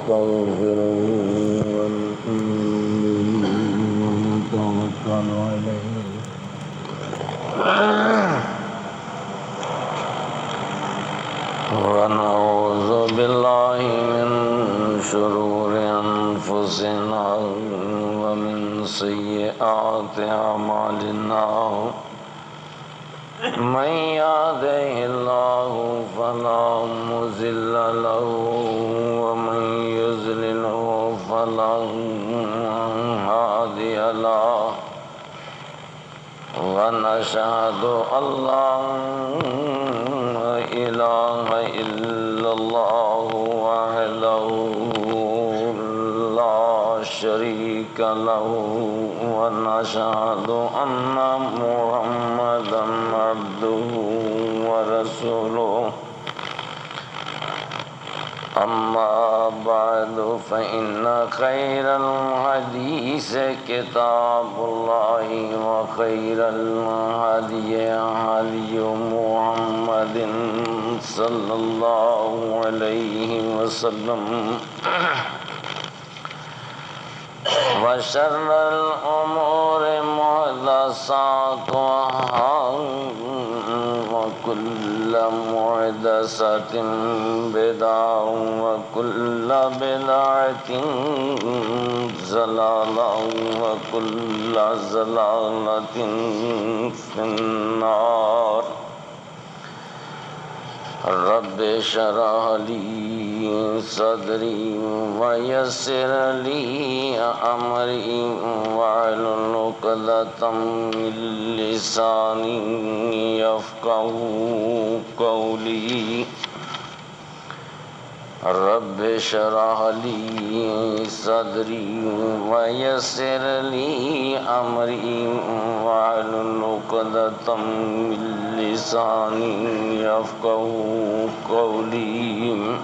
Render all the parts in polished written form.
ونستغفره ونؤمن به ونتوكل عليه ونعوذ بالله من شرور أنفسنا ومن سيئات أعمالنا من يهده الله فلا مضل له ومن يضلله فلا هادي له ونشهد أن لا إله إلا الله وحده لا شريك له ونشهد أن محمدا عبده ورسوله أما بعد فإن خير الحديث كتاب الله وخير الهدي هدي محمد صلى الله عليه وسلم وشر الأمور محدثاتها وكل محدثة بدعة وكل بدعة ضلالة وكل ضلالة في النار رب اشرح لي صدري ويسر لي أمري واحلل عقدة من لساني يفقهوا قولي رب اشرح لي صدري ويسر لي أمري واحلل عقدة من لساني يفقهوا قولي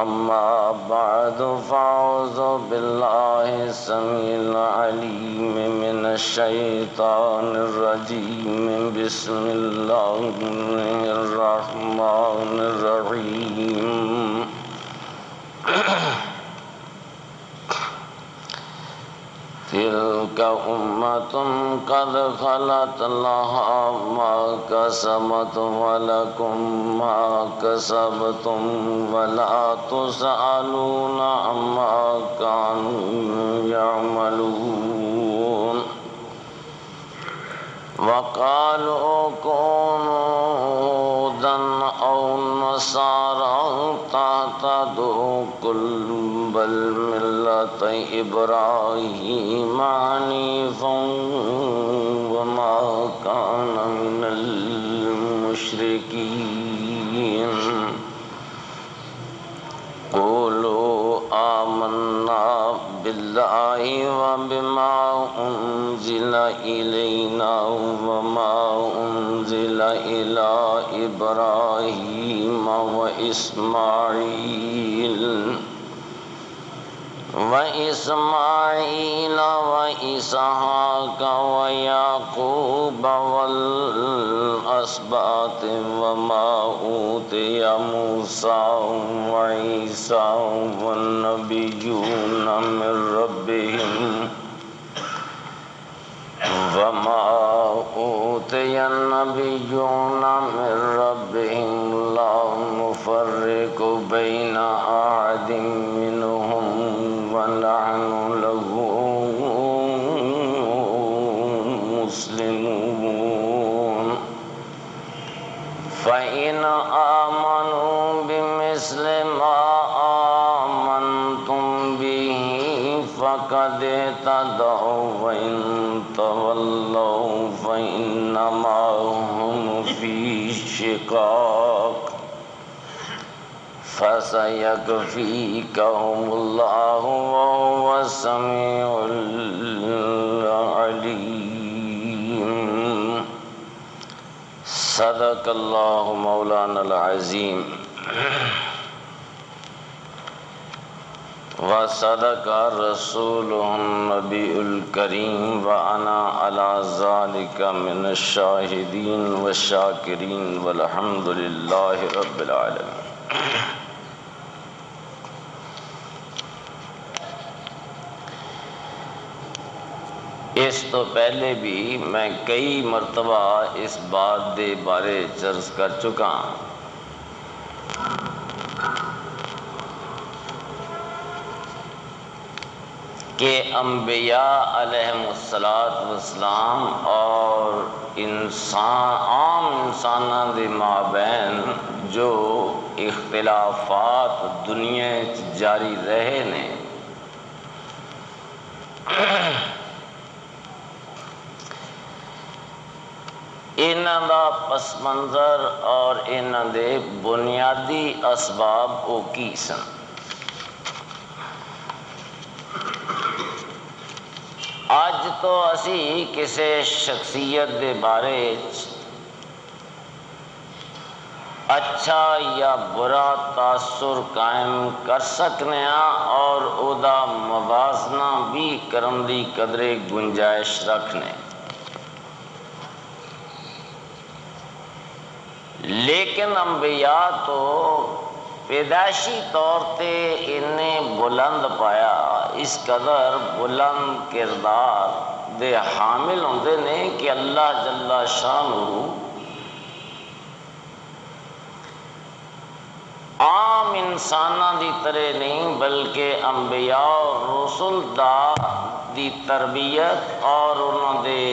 أما بعد فأعوذ بالله السميع العليم من الشيطان الرجيم بسم الله الرحمن الرحيم تلك أمة قد خلت لها ما كسبت ولكم ما كسبتم ولا تسألون عما كانوا يعملون وقالوا كونوا هودا أو نصارى تهتدوا قل بل ملة إبراهيم حنيفا وما كان من المشركين قولوا آمنا بالله وبما أنزل إلينا وما أنزل إلى إبراهيم وإسماعيل وإسحاق ويعقوب والأسباط وما أوتي موسى وعيسى والنبيون من ربهم وما أوتي النبيون من ربهم لا نفرق بين أحد منهم ونحن له مسلمون فإن آمنوا بمثل ما آمنتم به فقد اهتدوا وإن تولوا فإنما هم في شقاق فسيكفيكهم الله وهو السميع العليم صدق اللہ مولانا العظیم وصدق رسوله النبی الکریم وانا علی ذالک من الشاہدین والشاکرین والحمد للہ رب العالمین. اس تو پہلے بھی میں کئی مرتبہ اس بات دے بارے عرض کر چکا ہوں کہ انبیاء علیہم السلام اور عام انساناں دے مابین جو اختلافات دنیا جاری رہے نے انہاں دا پس منظر اور انہاں دے بنیادی اسباب او کی سن۔ اج تو اسی کسی شخصیت دے بارے اچھا یا برا تاثر قائم کر سکنے ہاں اور او دا موازنہ بھی کرن دی قدرے گنجائش رکھنے، لیکن انبیاء تو پیدائشی طور تے انہیں بلند پایا، اس قدر بلند کردار دے حامل ہوندے نے کہ اللہ جل شانہ عام انساناں دی طرح نہیں بلکہ انبیاء اور رسول دی تربیت اور انہوں دے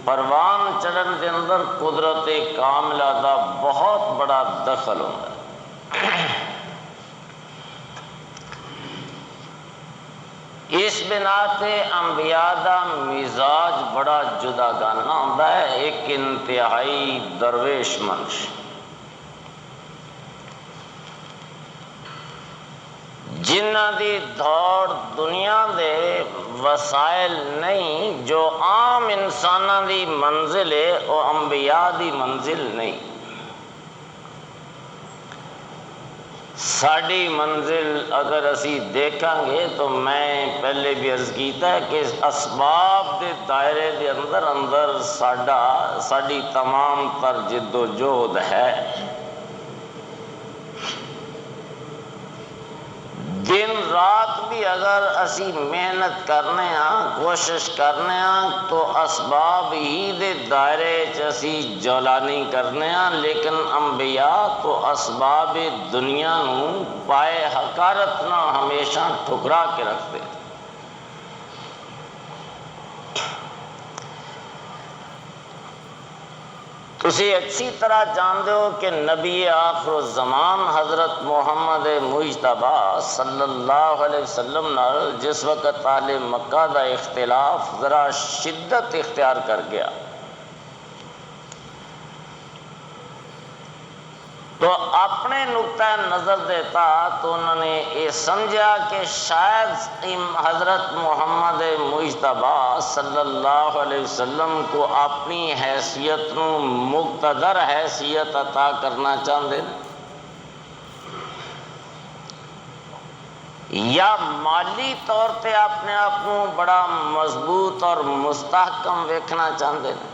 پروان چڑھن دے اندر قدرت کاملہ دا بہت بڑا دخل ہوتا ہے۔ اس بنا تے انبیاء دا مزاج بڑا جدا گانا ہوتا ہے، ایک انتہائی درویش منش جنہ دی دوڑ دنیا دے وسائل نہیں، جو عام انساناں دی منزل ہے وہ انبیاء دی منزل نہیں۔ ساڑی منزل اگر اسی دیکھیں گے تو میں پہلے بھی عرض کیتا ہے کہ اسباب دے دائرے دے اندر ساڑی تمام تر جد و جہد ہے۔ دن رات بھی اگر اسی محنت کرنے ہاں کوشش کرنے ہاں تو اسباب ہی دے دائرے اسی جولانی کرنے ہاں، لیکن انبیاء تو اسباب دنیا نو پائے حقارت نہ ہمیشہ ٹھکرا کے رکھتے۔ تسی اچھی طرح جانتے ہو کہ نبی آخر الزمان حضرت محمد مجتبی صلی اللہ علیہ وسلم نال جس وقت اہل مکہ دا اختلاف ذرا شدت اختیار کر گیا تو اپنے نقطہ نظر دیتا تو انہوں نے یہ سمجھا کہ شاید حضرت محمد مجتبی صلی اللہ علیہ وسلم کو اپنی حیثیت نو مقتدر حیثیت عطا کرنا چاہتے یا مالی طور پہ اپنے آپ کو بڑا مضبوط اور مستحکم ویکھنا چاہتے ہیں،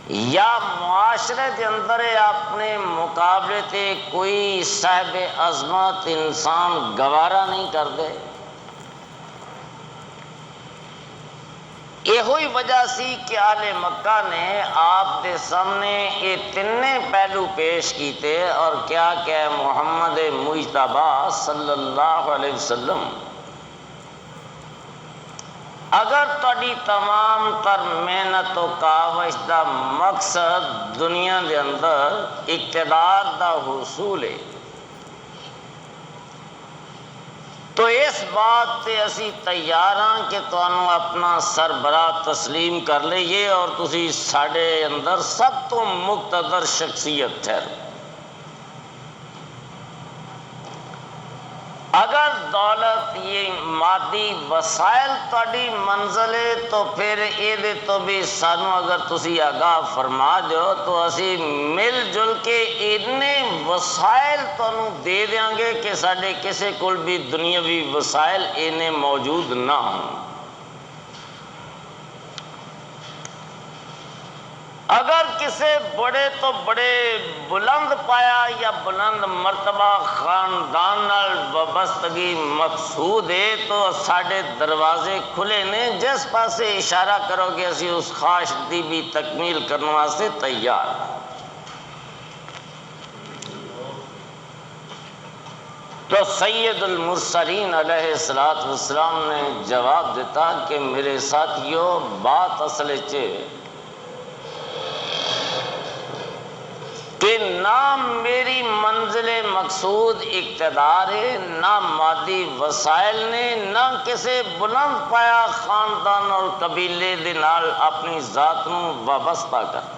یا معاشرے کے اندر اپنے مقابلے تے کوئی صاحب عظمت انسان گوارا نہیں کرتے۔ یہ ہوئی وجہ سی کہ اہل مکہ نے آپ دے سامنے یہ تینے پہلو پیش کیتے اور کیا کہ محمد مجتبی صلی اللہ علیہ وسلم اگر تاری تمام تر محنت و کاوش دا مقصد دنیا دے اندر اقتدار دا حصول ہے تو اس بات تے اسی تیار ہاں کہ تانوں اپنا سربراہ تسلیم کر لئیے اور تسی ساڑے اندر سب تو مقتدر شخصیت ٹھہرو۔ اگر دولت یہ مادی وسائل تاری منزل ہے تو پھر یہ تو بھی سانو اگر تسی آگاہ فرما دیو تو اسی مل جل کے اتنے وسائل تانوں دے دیاں گے کہ ساڑے کسی کل بھی دنیاوی وسائل انہیں موجود نہ ہوں۔ اگر کسی بڑے تو بڑے بلند پایا یا بلند مرتبہ خاندان نال وابستگی مقصود ہے تو ساڈے دروازے کھلے نے، جس پاسے اشارہ کرو گے اسی اس خواہش دی بھی تکمیل کرنے واسطے تیار۔ تو سید المرسلین علیہ السلام نے جواب دیتا کہ میرے ساتھیوں، بات اصل چ کہ نہ میری منزل مقصود اقتدار ہے، نہ مادی وسائل نے، نہ کسی بلند پایا خاندان اور قبیلے دے نال اپنی ذات نو وابستہ کر۔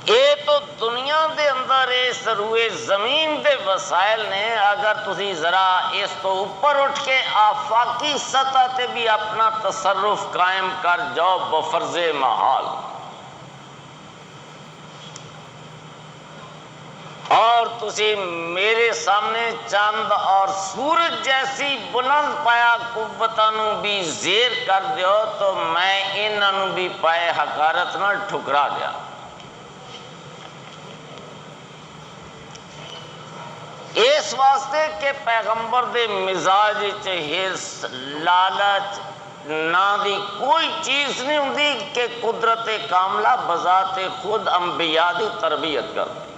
یہ تو دنیا دے اندر اس روئے زمین دے وسائل نے، اگر تسی ذرا اس تو اوپر اٹھ کے آفاقی سطح تے بھی اپنا تصرف قائم کر جاؤ بفرض محال، اور تسی میرے سامنے چاند اور سورج جیسی بلند پایا قوتانو بھی زیر کر دیو تو میں انہاں بھی پائے حقارت نہ ٹھکرا دیا۔ اس واسطے کہ پیغمبر دے مزاج ہرس لالچ نہ دی کوئی چیز نہیں ہوندی کہ قدرت کاملہ بذات خود انبیاء دی تربیت کر دی۔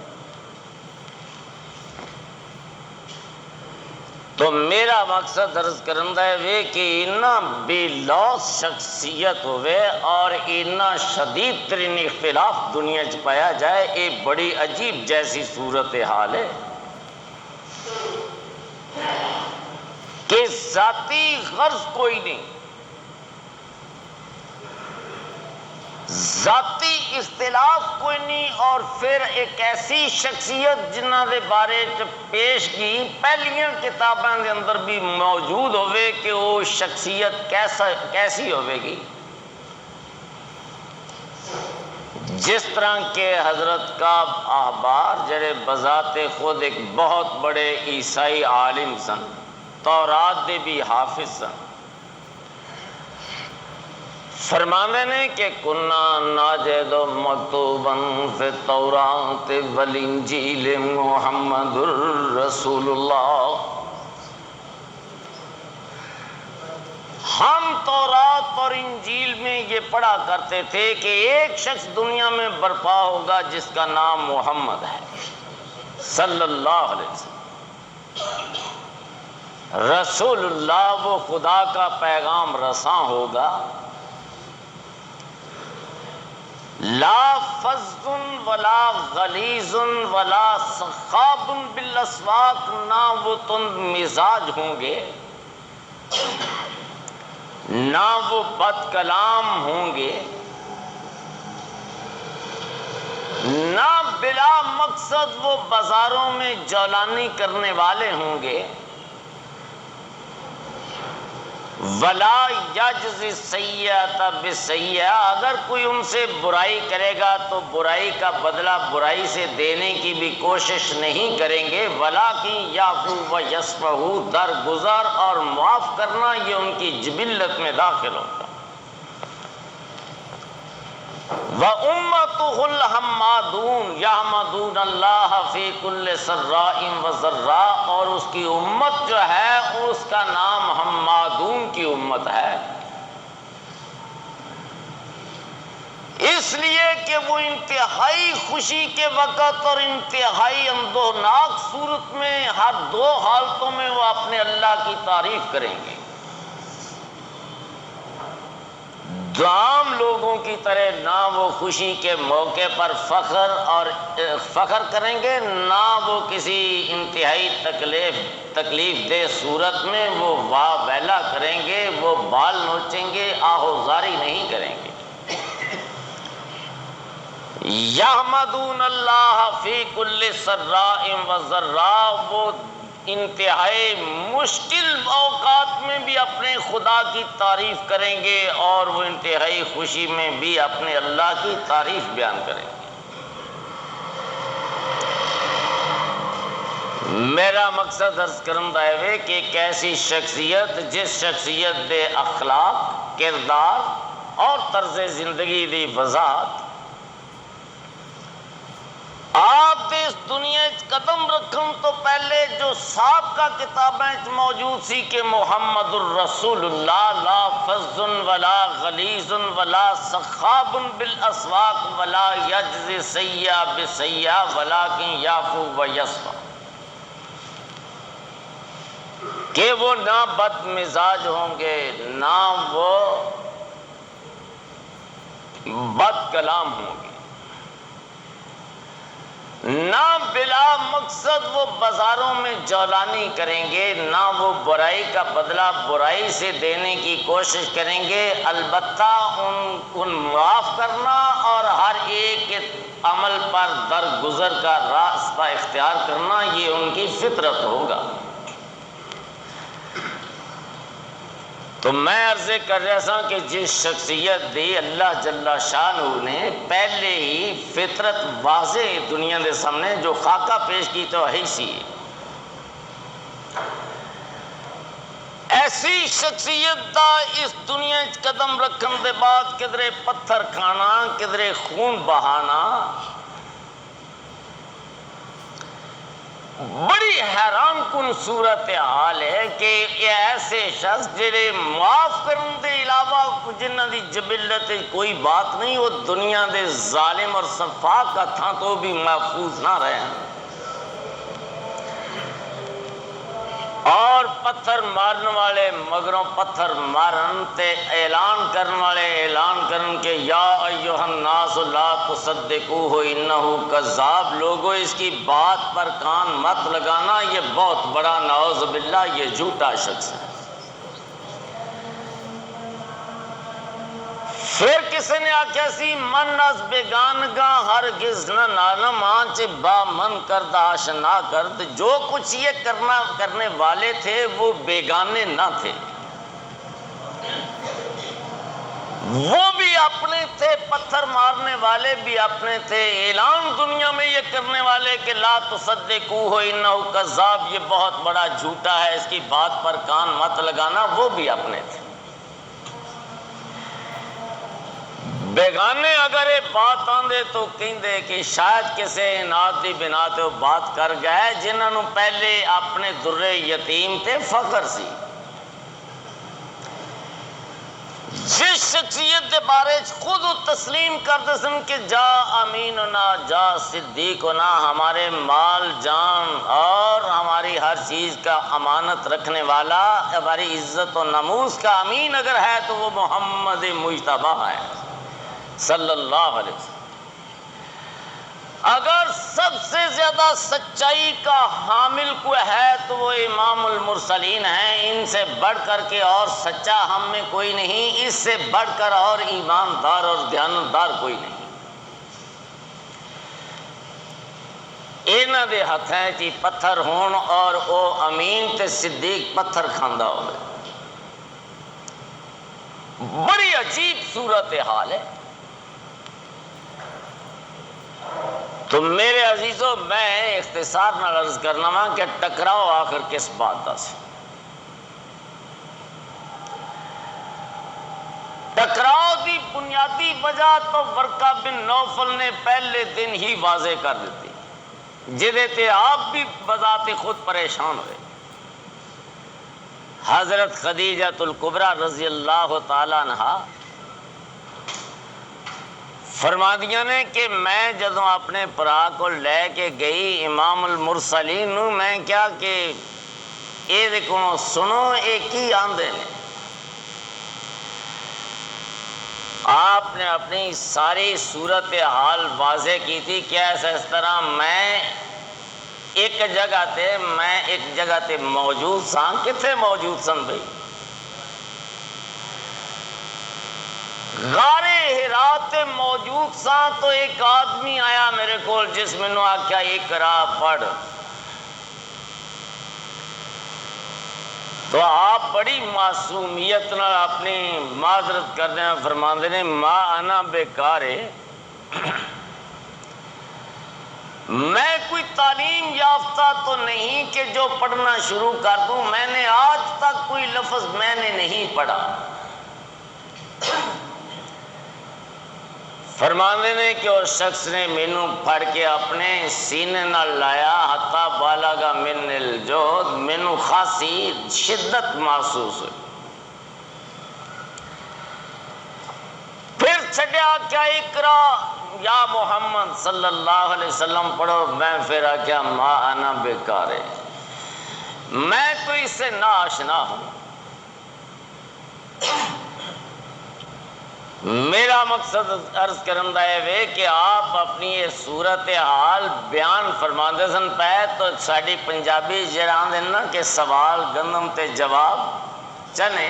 تو میرا مقصد عرض کرندہ ہے کہ اتنا بے لوث شخصیت ہوئے اور اتنا شدید ترین اختلاف دنیا چ پایا جائے، یہ بڑی عجیب جیسی صورتحال ہے کہ ذاتی غرض کوئی نہیں، ذاتی اختلاف کوئی نہیں، اور پھر ایک ایسی شخصیت جنہ دے بارے پیش کی پہلیاں کتاباں دے اندر بھی موجود ہوئے کہ وہ شخصیت کیسی ہوئے گی، جس طرح کہ حضرت کعب احبار جڑے بذات خود ایک بہت بڑے عیسائی عالم سن، تورات دے بھی حافظ سن، فرماندے نے کہ کنا ناجد مکتوبا فی التورات والانجیل محمد رسول اللہ، ہم تورات اور انجیل میں یہ پڑھا کرتے تھے کہ ایک شخص دنیا میں برپا ہوگا جس کا نام محمد ہے صلی اللہ علیہ وسلم، رسول اللہ، وہ خدا کا پیغام رساں ہوگا، لا فظ ولا غلیظ ولا سخاب بالاسواق، نہ وہ تند مزاج ہوں گے، نہ وہ بد کلام ہوں گے، نہ بلا مقصد وہ بازاروں میں جولانی کرنے والے ہوں گے، ولا یجزی سیئۃ بسیئۃ، اگر کوئی ان سے برائی کرے گا تو برائی کا بدلہ برائی سے دینے کی بھی کوشش نہیں کریں گے، ولیکن یعفو ویصفح، درگزر اور معاف کرنا یہ ان کی جبلت میں داخل ہوگا، وَأُمَّتُهُ الْحَمَّادُونَ يَحْمَدُونَ اللَّهَ فِي كُلِّ سَرَّاءٍ وَضَرَّاءٍ، اور اس کی امت جو ہے اس کا نام حمادون کی امت ہے، اس لیے کہ وہ انتہائی خوشی کے وقت اور انتہائی اندوہناک صورت میں ہر دو حالتوں میں وہ اپنے اللہ کی تعریف کریں گے، عام لوگوں کی طرح نہ وہ خوشی کے موقع پر فخر کریں گے، نہ وہ کسی انتہائی تکلیف دہ صورت میں وہ واہ ویلا کریں گے، وہ بال نوچیں گے، آہوزاری نہیں کریں گے۔ یحمدون اللہ فی کل سراء و ضراء، وہ انتہائی مشکل اوقات میں بھی اپنے خدا کی تعریف کریں گے اور وہ انتہائی خوشی میں بھی اپنے اللہ کی تعریف بیان کریں گے۔ میرا مقصد عرض کرندہ ہے کہ ایک ایسی شخصیت جس شخصیت دے اخلاق، کردار اور طرز زندگی دی وضاحت۔ آپ اس دنیا قدم رکھن تو پہلے جو سابقہ کتابیں موجود سی کہ محمد الرسول اللہ لا فظ ولا غلیظ ولا سخاب بالاسواق ولا یجزی سیئا بسیئا ولکن یعفو ویصفح، کہ وہ نہ بد مزاج ہوں گے، نہ وہ بد کلام ہوں گے، نہ بلا مقصد وہ بازاروں میں جولانی کریں گے، نہ وہ برائی کا بدلہ برائی سے دینے کی کوشش کریں گے، البتہ ان معاف کرنا اور ہر ایک کے عمل پر درگزر کا راستہ اختیار کرنا، یہ ان کی فطرت ہوگا۔ تو میں عرض کر رہا تھا کہ جس شخصیت دی اللہ جل شانہ نے پہلے ہی فطرت واضح دنیا دے سامنے جو خاکہ پیش کی تو ہے سی، ایسی شخصیت دا اس دنیا قدم رکھن دے بعد کدرے پتھر کھانا، کدرے خون بہانا بڑی حیران کن صورتحال ہے کہ یہ ایسے شخص جنہیں معاف کرنے دے علاوہ جنہ دی جبلت کوئی بات نہیں، وہ دنیا دے ظالم اور سفاق کا تھا تو بھی محفوظ نہ رہے ہیں، اور پتھر مارن والے مگروں پتھر مارن تے اعلان کرن والے اعلان کرن کہ یا ایھا الناس لا تصدقوہ انہ کذاب، لوگوں اس کی بات پر کان مت لگانا، یہ بہت بڑا نعوذ باللہ یہ جھوٹا شخص ہے۔ پھر کسی نے آکھیا سی من از بیگانگاں ہرگز نہ نالم آنچ با من کرد آشنا کرد، جو کچھ یہ کرنے والے تھے وہ بیگانے نہ تھے، وہ بھی اپنے تھے، پتھر مارنے والے بھی اپنے تھے، اعلان دنیا میں یہ کرنے والے کہ لا تصدقوہ انہ کذاب، یہ بہت بڑا جھوٹا ہے، اس کی بات پر کان مت لگانا، وہ بھی اپنے تھے۔ بیگانے اگر یہ بات آندے تو کہندے کہ شاید کسی اناد دی بنا تے وہ بات کر گئے جنہاں نوں پہلے اپنے در یتیم تے فخر سی۔ جس شخصیت دے بارے خود وہ تسلیم کردے سن کہ جا امیننا جا صدیقنا، ہمارے مال جان اور ہماری ہر چیز کا امانت رکھنے والا، ہماری عزت و ناموس کا امین اگر ہے تو وہ محمد مجتبی ہے صلی اللہ علیہ وسلم۔ اگر سب سے زیادہ سچائی کا حامل کوئی ہے تو وہ امام المرسلین ہیں، ان سے بڑھ کر کے اور سچا ہم میں کوئی نہیں، اس سے بڑھ کر اور ایماندار اور دیانتدار کوئی نہیں۔ انہاں دے ہتھ ہیں جی پتھر ہون اور او امین تے صدیق پتھر کھاندا ہوئے، بڑی عجیب صورتحال ہے۔ تو میرے عزیزو میں اختصار نال عرض کرنا وا کہ ٹکراؤ آخر کس بات دا سی؟ ٹکراؤ دی بنیادی وجہ تو ورقہ بن نوفل نے پہلے دن ہی واضح کر دیتی، جدے تے آپ بھی بذات خود پریشان ہوئے۔ حضرت خدیجہ الکبریٰ رضی اللہ تعالیٰ عنہا فرما دیا نے کہ میں جدوں اپنے پرا کو لے کے گئی امام المرسلین نو، میں کیا کہ اے دیکھو سنو اے کی آندے نے، آپ نے اپنی ساری صورتحال واضح کی تھی کہ ایسا اس طرح میں ایک جگہ تے موجود ساں، کتنے موجود سن بھئی؟ غار حرا موجود ساں تو ایک آدمی آیا میرے کول جس میں نے آکھیا اقرا پڑھ، تو آپ بڑی معصومیت نال اپنی معذرت کردے ہیں فرماندے نے ما انا بیکارے، میں کوئی تعلیم یافتہ تو نہیں کہ جو پڑھنا شروع کر دوں، میں نے آج تک کوئی لفظ میں نے نہیں پڑھا، فرماندے نے کہ اس شخص نے مینوں پھڑ کے اپنے سینے نال لایا حتی بالغ من الجہد، مینوں خاصی شدت محسوس ہوئی. پھر چھڈیا کیا اقرا یا محمد صلی اللہ علیہ وسلم پڑھو. میں پھر آکیا ما انا بیکار ہے، میں تو اس سے نا آشنا ہوں. میرا مقصد عرض کرندہ ہے کہ آپ اپنی یہ صورتحال بیان فرماندے سن پہ تو ساڑی پنجابی جران دینا کہ سوال گندم تے جواب چنے.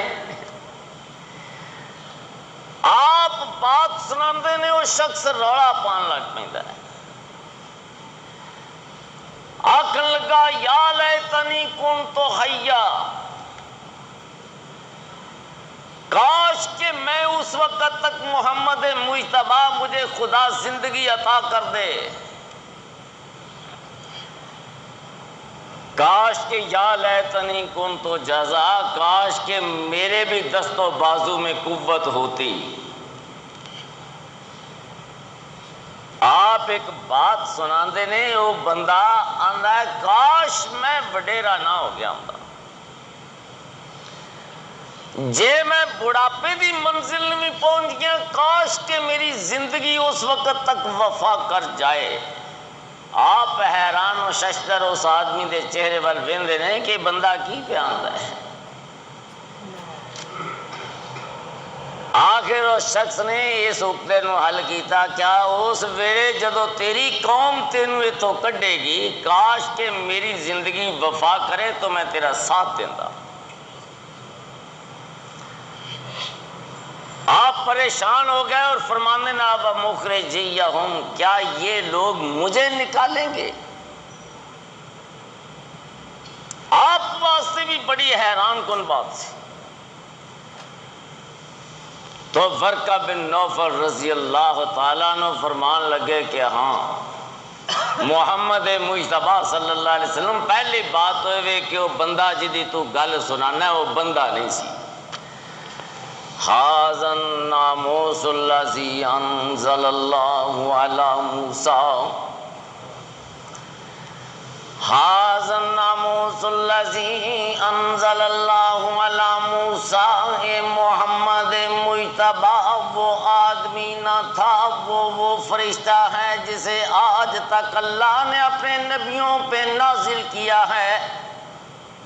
آپ بات سناندے نے وہ شخص روڑا پان لگ پیندا ہے، آکھن لگا یا لیتنی کنت حیا، کاش کہ میں اس وقت تک محمد مجتبی مجھے خدا زندگی عطا کر دے. کاش کہ یا لیتنی کنت جزا، کاش کہ میرے بھی دست و بازو میں قوت ہوتی. آپ ایک بات سناندے نے، وہ بندہ آندا ہے کاش میں وڈیرا نہ ہو گیا ہوں، جے میں بڑھاپے دی منزل میں پہنچ گیا، کاش کہ میری زندگی اس وقت تک وفا کر جائے. آپ حیران و ششدر اس آدمی دے چہرے پر ویندے نے کہ بندہ کی پہ آندا ہے. آخر اس شخص نے اس عقدے نو حل کیتا، کیا اس ویلے جدو تیری قوم تینوں اتھوں کڈے گی، کاش کہ میری زندگی وفا کرے تو میں تیرا ساتھ دیندا. آپ پریشان ہو گئے اور فرمانے نا اب مخرجیہم، کیا یہ لوگ مجھے نکالیں گے؟ آپ واسطے بھی بڑی حیران کن بات سی. تو ورقہ بن نوفل رضی اللہ تعالیٰ عنہ فرمان لگے کہ ہاں محمد مجتبی صلی اللہ علیہ وسلم پہلی بات ہوئے کہ وہ بندہ جدی تو گل سنانا ہے وہ بندہ نہیں سی. ھذا الناموس الذی انزل اللہ علی موسیٰ، ھذا الناموس الذی انزل اللہ علی موسیٰ. اے محمد مجتبی وہ آدمی نہ تھا، وہ فرشتہ ہے جسے آج تک اللہ نے اپنے نبیوں پہ نازل کیا ہے.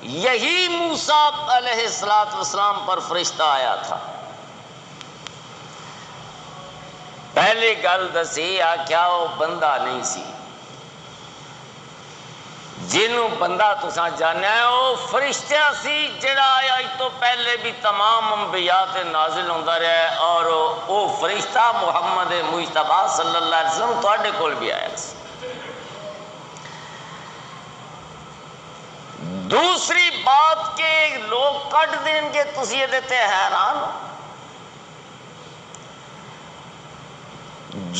یہی موسیٰ علیہ السلام پر فرشتہ آیا تھا. پہلی گل دسی آکھیا وہ بندہ نہیں سی، جنوں بندہ تساں جانیا ہے وہ فرشتہ سی جڑا آیا تو پہلے بھی تمام انبیاء تے نازل ہوندا رہا ہے، اور وہ فرشتہ محمد مجتبی صلی اللہ علیہ وسلم تواڈے کول بھی آیا سی. دوسری بات کہ لوگ کٹ دیں گے تسی یہ دیتے حیران ہو.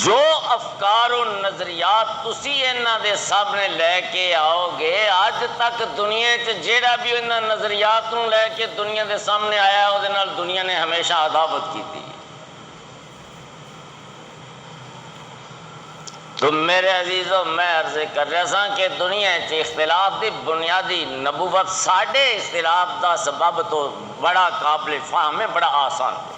جو افکار و نظریات تسی انہاں دے سامنے لے کے آؤ گے، آج تک دنیا جیڑا بھی انہاں نظریات نو لے کے دنیا دے سامنے آیا ہے، وہ دنیا نے ہمیشہ عداوت کی تھی. تو میرے عزیزو میں عرض کر رہا سا کہ دنیا اختلاف دی بنیادی نبوت ساڑھے اختلاف دا سبب تو بڑا قابل فہم ہے، بڑا آسان ہے.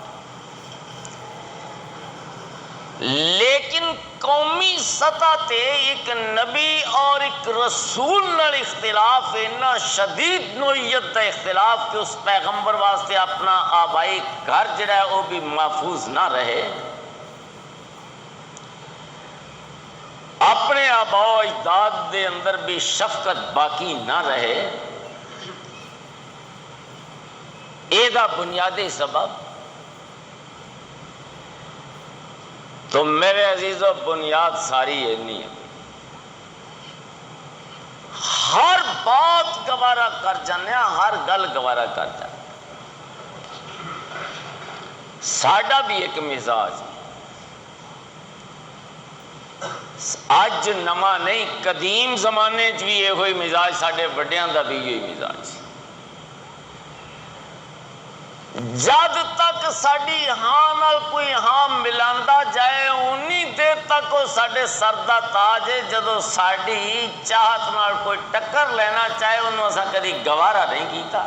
لیکن قومی سطح تے ایک نبی اور ایک رسول نال اختلاف اتنا شدید نوعیت دا اختلاف کہ اس پیغمبر واسطے اپنا آبائی گھر جڑا ہے وہ بھی محفوظ نہ رہے، اپنے آباء و اجداد دے اندر بھی شفقت باقی نہ رہے. اے دا بنیادی سبب تو میرے عزیزو بنیاد ساری ہے نہیں ہے. ہر بات گوارا کر جانے، ہر گل گوارا کر جانے. ساڈا بھی ایک مزاج اج نواں نہیں، قدیم زمانے بھی یہ ہوئی مزاج، ساڈے وڈیاں دا بھی یہی مزاج. جد تک ساڈی ہاں نال کوئی ہاں ملاندا جائے اونی دیر تک وہ ساڈے سر دا تاج ہے. جدو ساڈی چاہت نال کوئی ٹکر لینا چاہے انہوں اساں کدی گوارا نہیں کیتا.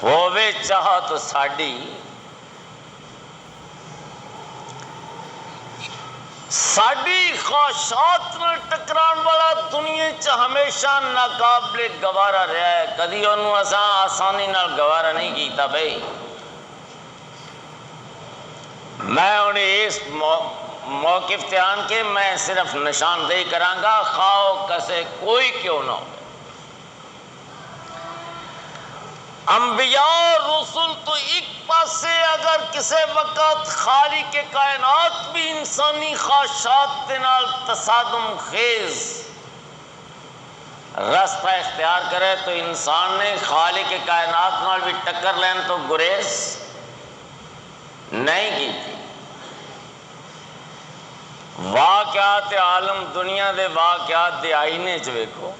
ہووے چاہت ساڈی ساڈی خواہشات نال ٹکران والا دنیا چ ہمیشہ ناقابل گوارا رہا ہے. کدی انہوں اساں آسانی نال گوارا نہیں کیتا. بھائی میں انہیں اس موقف تے آن کے میں صرف نشاندہی کرانگا خواہ کسے کوئی کیوں نہ ہو. انبیاء اور رسول تو ایک پاسے اگر کسی وقت خالق کے کائنات بھی انسانی خواہشات کے نال تصادم خیز رستہ اختیار کرے تو انسان نے خالق کے کائنات نال بھی ٹکر لین تو گریز نہیں کی تھی. واقعات عالم دنیا دے واقعات دے آئینے چ ویکھو.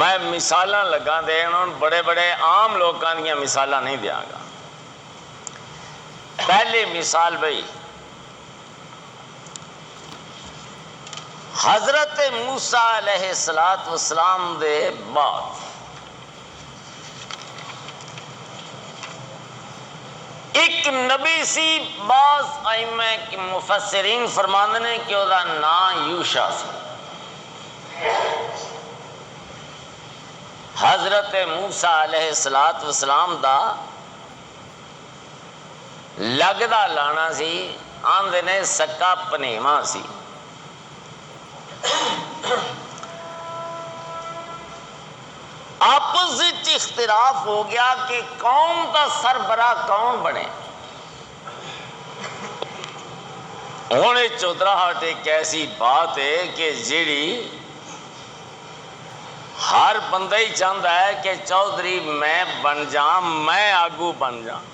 میں مثالاں لگا دینا بڑے بڑے عام لوگاں دیاں مثالاں نہیں دیاں گا. پہلی مثال بھئی حضرت موسیٰ علیہ السلام دے بعد ایک نبی سی. بعض ائمہ مفسرین فرماندے نے کہ وہ دا نام یوشع سی. حضرت موسیٰ علیہ السلام دا لگدا لانا سی آندے نے سکا پنیما سی. آپس وچ اختلاف ہو گیا کہ قوم دا سربراہ کون بنے. ہونے چودراہٹ ایک ایسی بات ہے کہ جیڑی ہر بندہ ہی چاہتا ہے کہ چودھری میں بن جاؤں، میں آگو بن جاؤں.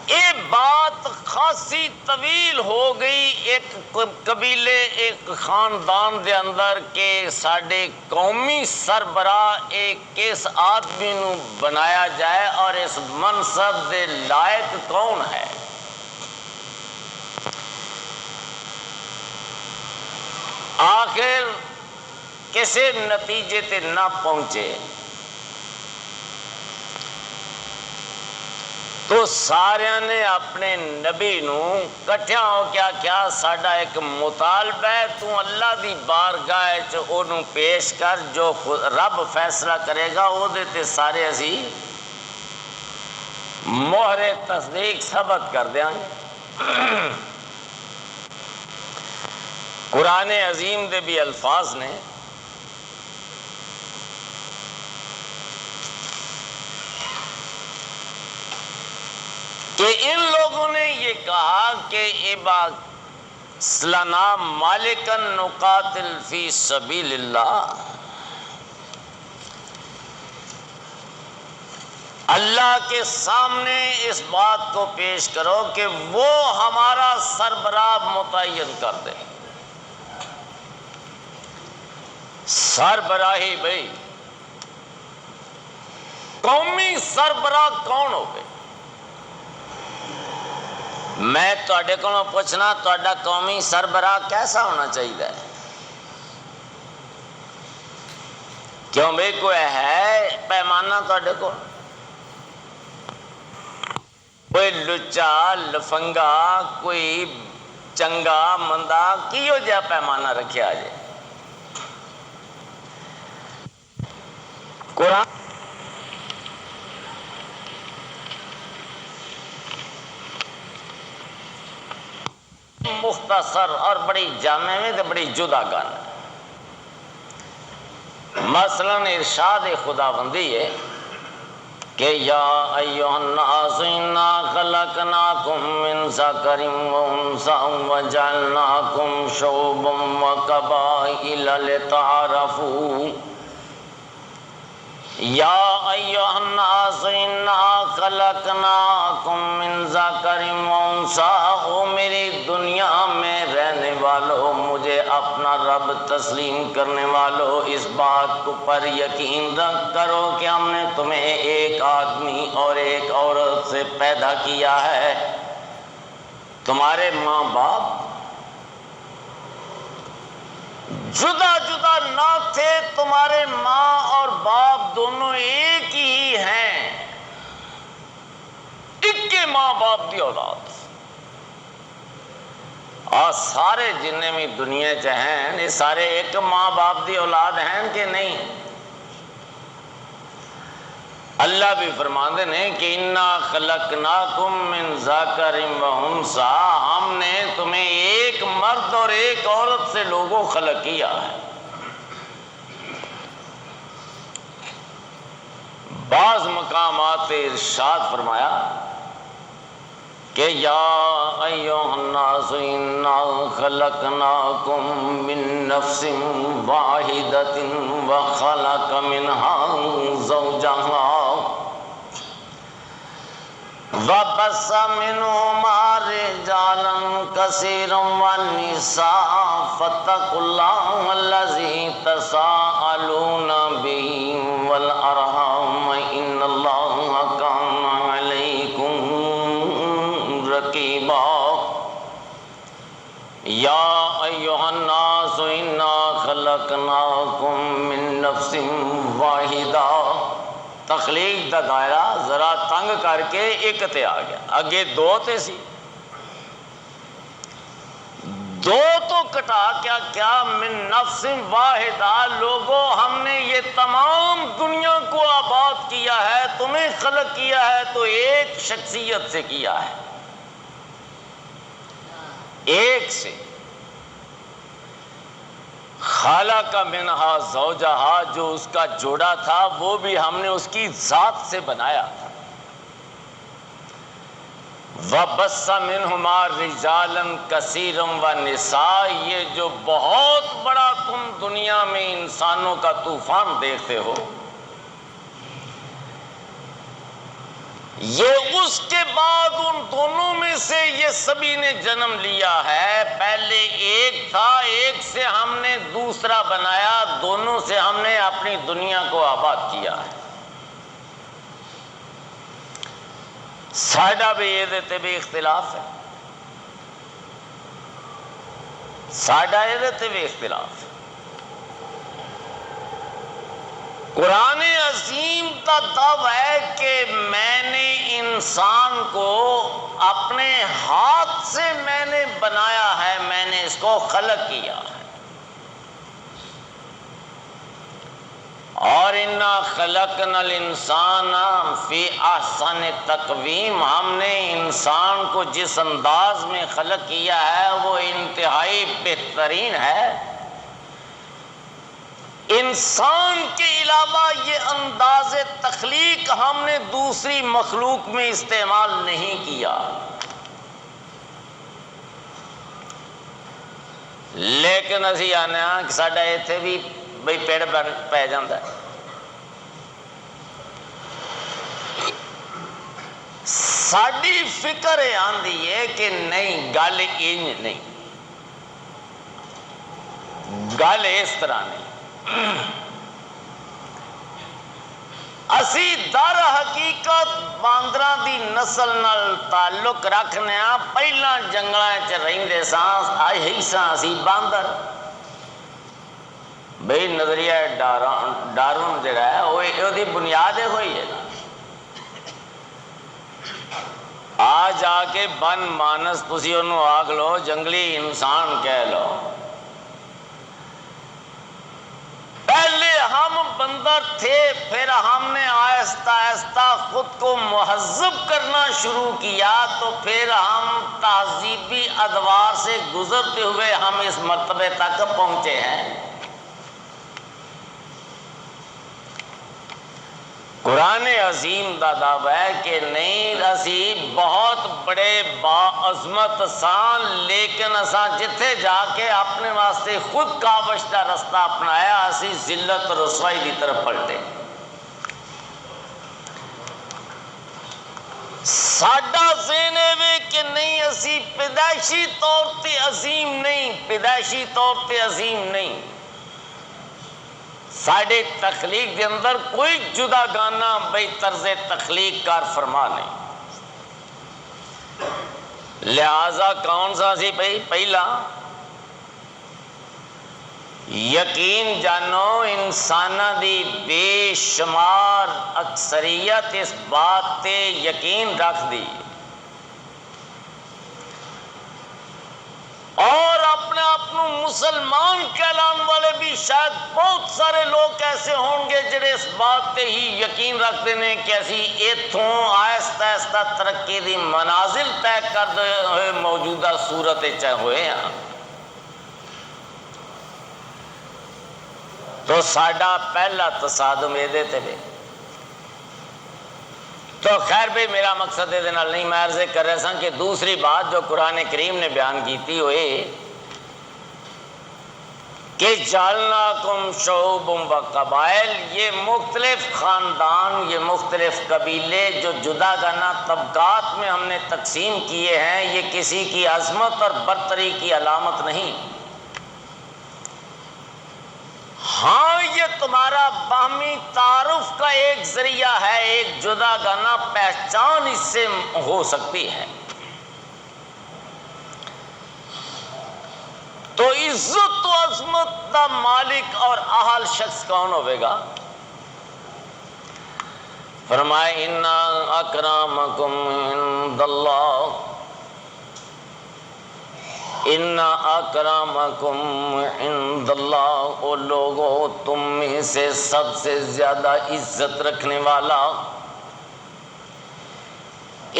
یہ بات خاصی طویل ہو گئی ایک قبیلے ایک خاندان دے اندر کہ ساڈے قومی سربراہ ایک کس آدمی نو بنایا جائے اور اس منصب دے لائق کون ہے. آخر کسی نتیجے تے نہ پہنچے تو سارے نے اپنے نبی نو کٹھیا ہو کیا ساڈا ایک مطالبہ ہے تو اللہ دی بارگاہ چ اونوں پیش کر جو رب فیصلہ کرے گا او دے تے سارے اسی مہر تصدیق ثبت کر دیاں گے. قرآن عظیم دے بھی الفاظ نے کہ ان لوگوں نے یہ کہا کہ لنا مالکا نقاتل فی سبیل اللہ. اللہ کے سامنے اس بات کو پیش کرو کہ وہ ہمارا سربراہ متعین کر دے. سربراہی بھائی قومی سربراہ کون ہو گئے؟ میں تواڈے کولوں پوچھنا تواڈا قومی سربراہ کیسا ہونا چاہیے؟ کیوں بھائی کوئی ہے پیمانہ تواڈے کول؟ کوئی لچا لفنگا کوئی چنگا مندا کیو جا پیمانہ رکھیا جے؟ قرآن مختصر اور بڑی جامع میں تو بڑی جدا گل ہے. مثلا ارشاد خداوندی ہے کہ یا ایھا الناس انا خلقناکم من ذکر و انثی وجعلناکم شعوبا وقبائل لتعارفوا. یا ایھا الناس انا خلقناکم من ذکر و انثی، او میری دنیا میں رہنے والوں، مجھے اپنا رب تسلیم کرنے والوں، اس بات کو پر یقین رکھ کرو کہ ہم نے تمہیں ایک آدمی اور ایک عورت سے پیدا کیا ہے۔ تمہارے ماں باپ جدا جدا نہ تھے، تمہارے ماں اور باپ دونوں ایک ہی ہیں، ایک کے ماں باپ دی اولاد۔ اور سارے جننے بھی دنیا چ ہیں یہ سارے ایک ماں باپ دی اولاد ہیں کہ نہیں؟ اللہ بھی فرماندے نے کہ انا خلقناکم من ذکر و انثی، ہم نے تمہیں ایک مرد اور ایک عورت سے لوگوں خلق کیا ہے۔ بعض مقامات ارشاد فرمایا کہ یا ایھا الناس انا خلقناکم من نفس واحدۃ وخلق منها زوجها وبث منهما رجالا كثيرا ونساء فاتقوا الله الذي تساءلون به والأرحام إن الله كان عليكم رقیبا۔ یا ایھا الناس انا خلقناکم من نفس واحدہ، تخلیق دا دائرہ ذرا تنگ کر کے ایک تے آ گیا، اگے دو تے سی، دو تو کٹا کیا من نفس واحدہ، لوگوں ہم نے یہ تمام دنیا کو آباد کیا ہے، تمہیں خلق کیا ہے تو ایک شخصیت سے کیا ہے، ایک سے۔ خالق منہا زوجہا، جو اس کا جوڑا تھا وہ بھی ہم نے اس کی ذات سے بنایا تھا۔ وَبَثَّ مِنْهُمَا رِجَالًا كَثِيرًا وَنِسَاءً، یہ جو بہت بڑا تم دنیا میں انسانوں کا طوفان دیکھتے ہو، یہ اس کے بعد ان دونوں میں سے یہ سبھی نے جنم لیا ہے۔ پہلے ایک تھا، ایک سے ہم نے دوسرا بنایا، دونوں سے ہم نے اپنی دنیا کو آباد کیا ہے۔ ساڈا بھی یہ بھی اختلاف ہے، ساڈا یہ بھی اختلاف ہے۔ قرآن عظیم کا دعویٰ ہے کہ میں نے انسان کو اپنے ہاتھ سے میں نے بنایا ہے، میں نے اس کو خلق کیا ہے۔ اور انا خلقنا الانسان فی احسن تقویم، ہم نے انسان کو جس انداز میں خلق کیا ہے وہ انتہائی بہترین ہے۔ انسان کے علاوہ یہ انداز تخلیق ہم نے دوسری مخلوق میں استعمال نہیں کیا، لیکن اسی آنے کہ ساڈا ایتھے بھی بھئی پیڑ پہ جاندہ ہے۔ ساڈی فکر آندی ہے کہ نہیں، گل انج نہیں، گل اس طرح نہیں۔ اسی در حقیقت باندراں دی نسل نال تعلق رکھنے ہاں، پہلا جنگلاں چ رہندے ساں، آئی ساں اسی باندر۔ بھئی نظریہ ڈارون جڑا ہے وہ دی بنیاد ہوئی ہے۔ آ جا کے بن مانس تسی انہوں آگ لو، جنگلی انسان کہہ لو، پہلے ہم بندر تھے، پھر ہم نے آہستہ آہستہ خود کو مہذب کرنا شروع کیا، تو پھر ہم تہذیبی ادوار سے گزرتے ہوئے ہم اس مرتبے تک پہنچے ہیں۔ قرآن عظیم دا دعویٰ ہے کہ نہیں، اسی بہت بڑے باعظمت سان، لیکن اساں جتھے جا کے اپنے واسطے خود کاوش دا رستہ اپنایا، اسی ذلت اور رسوائی دی طرف پلٹے۔ ساڈا ذہن ہے کہ نہیں اسی پیدائشی طور تے عظیم نہیں، پیدائشی طور تے عظیم نہیں، ساڈے تخلیق دے اندر کوئی جدا گانا بھئی طرز تخلیق کار فرما نہیں۔ لہذا کون سا سی بھئی؟ پہلا یقین جانو انسانہ دی بے شمار اکثریت اس بات تے یقین رکھ دی اور اپنے آپ کو مسلمان کہلان والے بھی شاید بہت سارے لوگ ایسے ہوں گے جڑے اس بات تے ہی یقین رکھتے ہیں کہ اسی ایتھوں آہستہ آہستہ ترقی دی منازل طے کرتے ہوئے موجودہ صورت چاہے ہوئے ہیں۔ تو ساڈا پہلا تصادم یہ دیتے بھی تو خیر بھی میرا مقصد یہ نہیں، میں عرض کر رہا سا کہ دوسری بات جو قرآن کریم نے بیان کی تھی ہوئے کہ جعلناکم شعوبا و قبائل، یہ مختلف خاندان، یہ مختلف قبیلے جو جدا گانا طبقات میں ہم نے تقسیم کیے ہیں، یہ کسی کی عظمت اور برتری کی علامت نہیں، ہاں یہ تمہارا باہمی تعارف کا ایک ذریعہ ہے، ایک جدا گانا پہچان اس سے ہو سکتی ہے۔ تو عزت و عظمت کا مالک اور اہل شخص کون ہوئے گا؟ فرمائے ان اکرمکم عند اللہ، ان اکرمکم عند اللہ، او لوگوں تم میں سے سب سے زیادہ عزت رکھنے والا،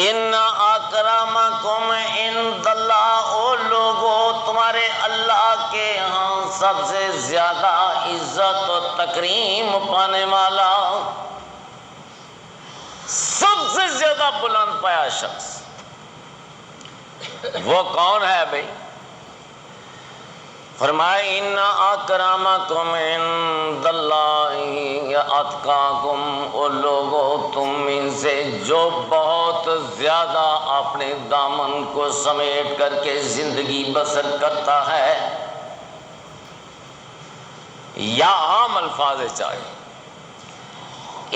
ان اکرمکم عند اللہ، او لوگوں تمہارے اللہ کے ہاں سب سے زیادہ عزت و تکریم پانے والا، سب سے زیادہ بلند پایا شخص وہ کون ہے بھئی؟ فرمائے ان اکرمکم عند اللہ اتقاکم، او لوگوں تم میں سے جو بہت زیادہ اپنے دامن کو سمیٹ کر کے زندگی بسر کرتا ہے، یا عام الفاظ چاہے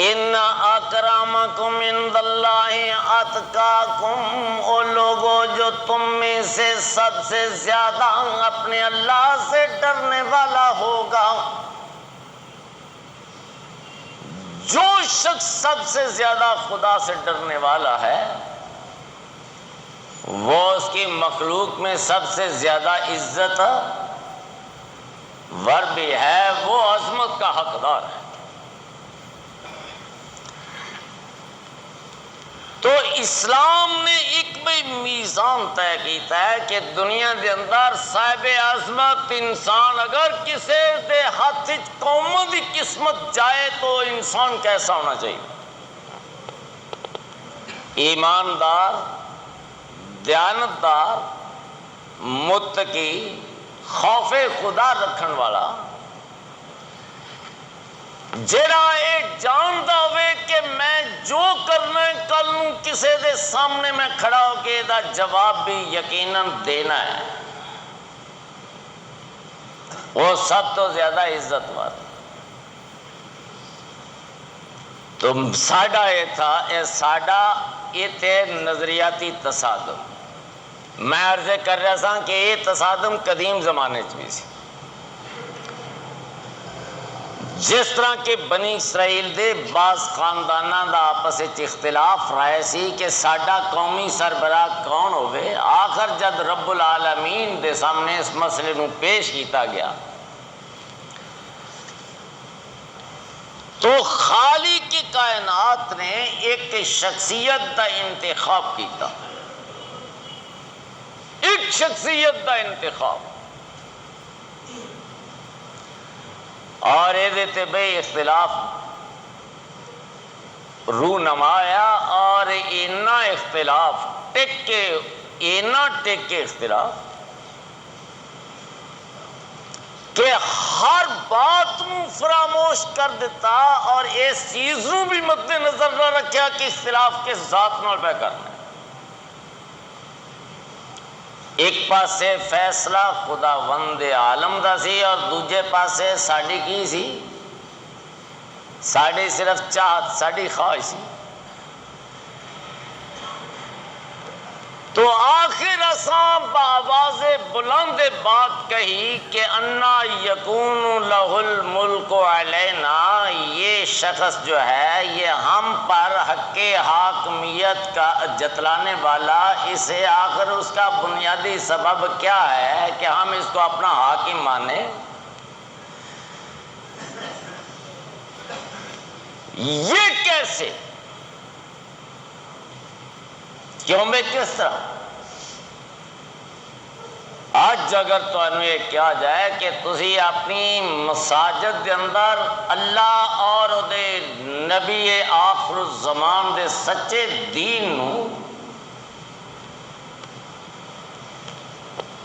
ان اکرمکم عند اللہ اتقاکم، او لوگوں جو تم میں سے سب سے زیادہ اپنے اللہ سے ڈرنے والا ہوگا، جو شخص سب سے زیادہ خدا سے ڈرنے والا ہے وہ اس کی مخلوق میں سب سے زیادہ عزت ور بھی ہے، وہ عظمت کا حقدار ہے۔ تو اسلام نے ایک بھی میزان طے کیتا ہے کہ دنیا دے اندر صاحب عظمت انسان اگر کسی دے ہاتھ قوم دی قسمت جائے تو انسان کیسا ہونا چاہیے؟ ایماندار، دیانتدار، متقی، خوف خدا رکھن والا، جڑا یہ جانتا ہوئے کہ میں جو کرنا ہے کل کسی دے سامنے میں کھڑا ہو کے دا جواب بھی یقیناً دینا ہے، وہ سب تو زیادہ عزت وار۔ تو ساڈا یہ تھا، ساڈا یہ تھے نظریاتی تصادم۔ میں عرض کر رہا تھا کہ یہ تصادم قدیم زمانے بھی سی، جس طرح کہ بنی اسرائیل دے بعض خانداناں دا آپس وچ اختلاف رائے سی کہ ساڈا قومی سربراہ کون ہوئے، آخر جد رب العالمین دے سامنے اس مسئلے نو پیش کیتا گیا تو خالق کی کائنات نے ایک شخصیت دا انتخاب کیتا، ایک شخصیت دا انتخاب، اور یہ بے اختلاف رونمایا، اور اینا اختلاف اینا ٹک کے اختلاف کہ ہر بات نو فراموش کر دیتا اور اس چیز نو بھی مد نظر نہ رکھیا کہ اختلاف کس ذات نال پہ کرنا ہے۔ ایک پاسے فیصلہ خداوند عالم دا سی اور دوجے پاسے ساڈی کی سی، ساڈی صرف چاہت، ساڈی خواہش سی۔ تو آخر اساں بآواز بلند بات کہی کہ انا یکون لہ الملک علینا، یہ شخص جو ہے یہ ہم پر حق حاکمیت کا جتلانے والا، اسے آخر اس کا بنیادی سبب کیا ہے کہ ہم اس کو اپنا حاکم مانیں؟ یہ کیسے، کیوں میں کس طرح؟ آج اگر تمہیں یہ کہا جائے کہ تسی اپنی مساجد دے اندر اللہ اور دے نبی آخر الزمان دے سچے دین نو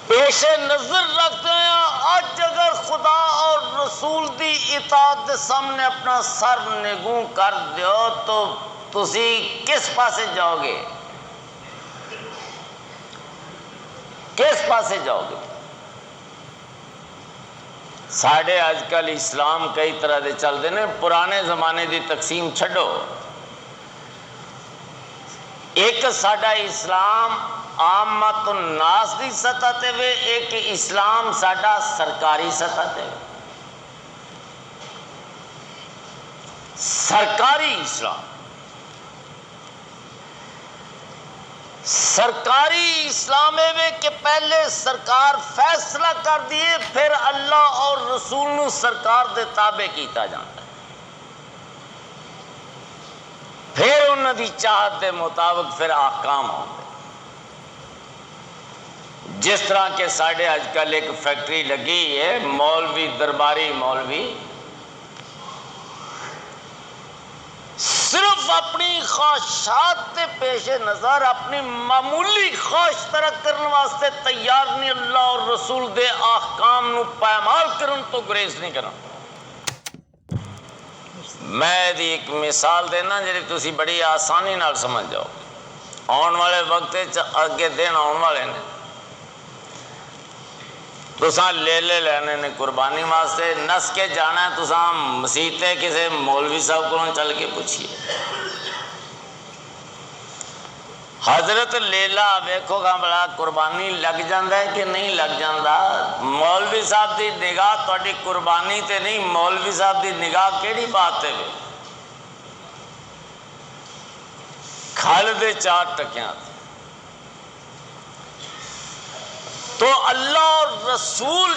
پیش نظر رکھتے ہیں، آج اگر خدا اور رسول دی اطاعت دے سامنے اپنا سر نگوں کر دیو تو تسی کس پاسے جاؤ گے؟ کس پاسے جاؤ گے؟ ساڑھے آج کل اسلام کئی طرح دے چل دے نے، پرانے زمانے دی تقسیم چھڈو، ایک ساڑھا اسلام عامت الناس دی سطح تے وے، ایک اسلام ساڑھا سرکاری سطح تے وے۔ سرکاری اسلام، سرکاری اسلام ہے کہ پہلے سرکار فیصلہ کر دیے، پھر اللہ اور رسول نو سرکار دے تابع کیتا جاتا ہے، پھر انہاں دی چاہت دے مطابق پھر احکام ہوتے۔ جس طرح کہ ساڑھے آج کل ایک فیکٹری لگی ہے، مولوی درباری مولوی صرف اپنی خواہشات تے پیش نظر اپنی معمولی خواہش ترک کرنے واسطے تیار نہیں، اللہ اور رسول دے احکام نو پائمال کرن تو گریز نہیں کرن۔ میں دی ایک مثال دینا جی تسی بڑی آسانی نال سمجھ جاؤ۔ آن والے وقت اگے دن آن والے نے، تساں لے لینے نے قربانی واسطے، نس کے جانا ہے تساں مسیتے کسی مولوی صاحب کو چل کے پوچھئے، حضرت لیلا ویکھو گا بڑا قربانی لگ جاندہ ہے کہ نہیں لگ جاندہ؟ مولوی صاحب دی نگاہ تہاڈی قربانی تے نہیں، مولوی صاحب دی نگاہ کیڑی بات ہے؟ کھل دے 4 ٹکیاں۔ تو اللہ اور رسول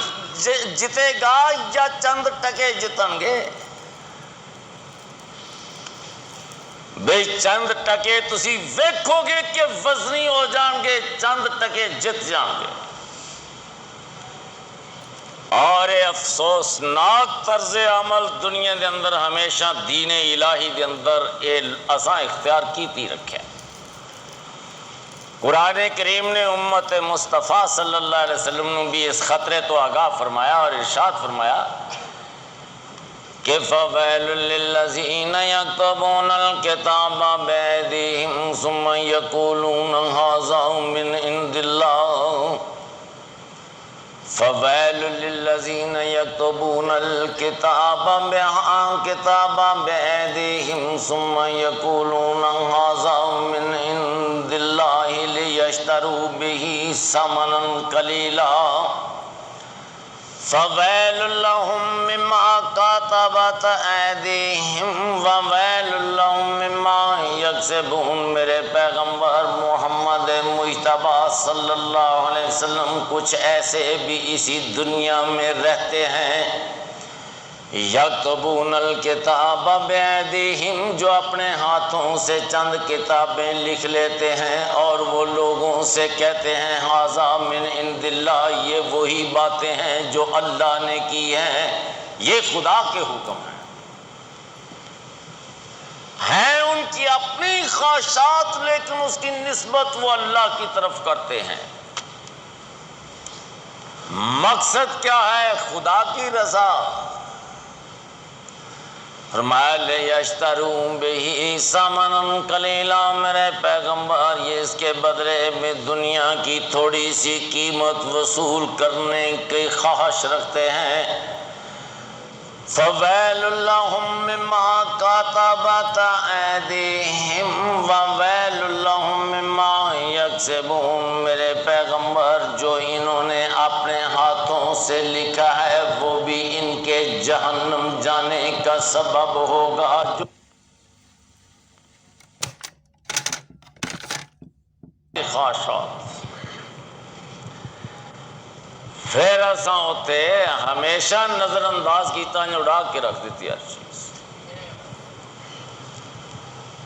جتے گا یا چند ٹکے جتن گے؟ بھئی چند ٹکے تسی ویکھو گے کہ وزنی ہو جان گے، چند ٹکے جت جان گے۔ اور افسوسناک طرز عمل دنیا دے اندر ہمیشہ دین الہی دے اندر اساں اختیار کیتی رکھے۔ قرآن کریم نے امت مصطفیٰ صلی اللہ علیہ وسلم نے بھی اس خطرے تو آگاہ فرمایا اور ارشاد فرمایا کہ فَوَيْلٌ لِّلَّذِينَ يَكْتُبُونَ الْكِتَابَ بِأَيْدِيهِمْ ثُمَّ يَقُولُونَ هَٰذَا مِنْ عِندِ اللَّهِ فَوَيْلٌ لِّلَّذِينَ يَكْتُبُونَ الْكِتَابَ بِأَيْدِيهِمْ ثُمَّ يَقُولُونَ هَٰذَا مِنْ عِندِ اللَّهِ لِيَشْتَرُوا بِهِ ثَمَنًا قَلِيلًا فَوَيْلٌ لَّهُم مِّمَّا كَتَبَتْ أَيْدِيهِمْ وَوَيْلٌ لَّهُم مِّمَّا يَكْسِبُونَ۔ میرے پیغمبر محمد مجتبیٰ صلی اللہ علیہ وسلم کچھ ایسے بھی اسی دنیا میں رہتے ہیں یکتبون الکتاب بِأَیْدِیہم، جو اپنے ہاتھوں سے چند کتابیں لکھ لیتے ہیں اور وہ لوگوں سے کہتے ہیں ھذا من عند اللہ، یہ وہی باتیں ہیں جو اللہ نے کی ہیں، یہ خدا کے حکم ہیں ان کی اپنی خواہشات لیکن اس کی نسبت وہ اللہ کی طرف کرتے ہیں۔ مقصد کیا ہے؟ خدا کی رضا۔ فرمایا لیشتروا بہ ثمنا قلیلا، میرے پیغمبر یہ اس کے بدلے میں دنیا کی تھوڑی سی قیمت وصول کرنے کی خواہش رکھتے ہیں۔ فویل لہم مما کتبت ایدیہم وویل لہم مما یکسبون، میرے پیغمبر جو انہوں نے اپنے ہاتھوں سے لکھا ہے وہ بھی ان کے جہنم جانے کا سبب ہوگا۔ جو خواہشات پھر ایسا ہوتے ہمیشہ نظر انداز کیتا ہے، اڑا کے رکھ دیتی ہر چیز۔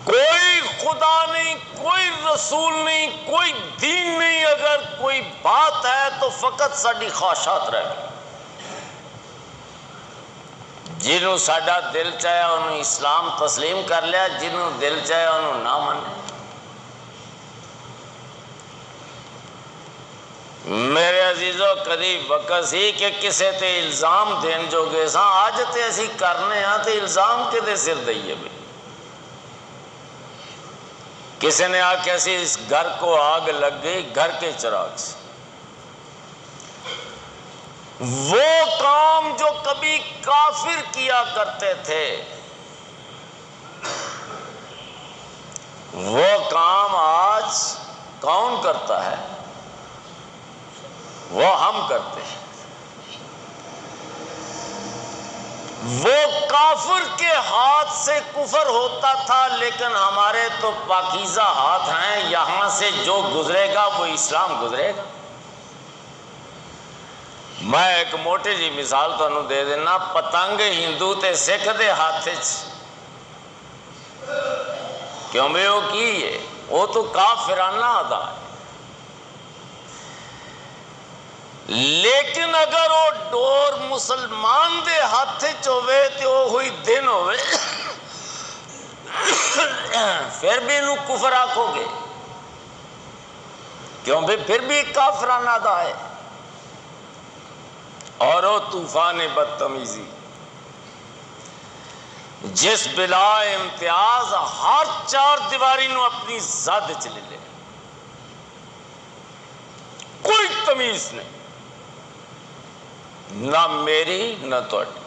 کوئی خدا نہیں، کوئی رسول نہیں، کوئی دین نہیں، اگر کوئی بات ہے تو فقط ساری خواہشات رہ گئی۔ جنہوں ساڈا دل چاہے انہوں اسلام تسلیم کر لیا، جنہوں دل چاہے انہوں نہ منے۔ میرے عزیزو کدی وقت سی کہ کسے تے الزام دین جو گے ساں، آج تے اسی کرنے ہاں تے الزام کے دے سر دئیے بھی۔ کسی نے آکے ایسی اس گھر کو آگ لگ گئی گھر کے چراغ سے، وہ کام جو کبھی کافر کیا کرتے تھے وہ کام آج کون کرتا ہے؟ وہ ہم کرتے ہیں۔ وہ کافر کے ہاتھ سے کفر ہوتا تھا، لیکن ہمارے تو پاکیزہ ہاتھ ہیں، یہاں سے جو گزرے گا وہ اسلام گزرے گا۔ میں ایک موٹی جی مثال تو انہوں دے دینا، پتنگ ہندو تے سکھ دے ہاتھ کیوں بھی وہ کی ہے، وہ تو کافرانہ ادا ہے۔ لیکن اگر وہ ڈور مسلمان دے ہاتھ چوے تو وہ ہوئی دن ہوئے پھر بھی انہوں کفر آکھو گے، کیوں بھی پھر بھی کافرانہ ادا ہے۔ اور وہ طوفان بدتمیزی جس بلا امتیاز ہر چار دیواری نو اپنی زد چلے لے، کوئی تمیز نہیں، نہ میری نہ توڑی۔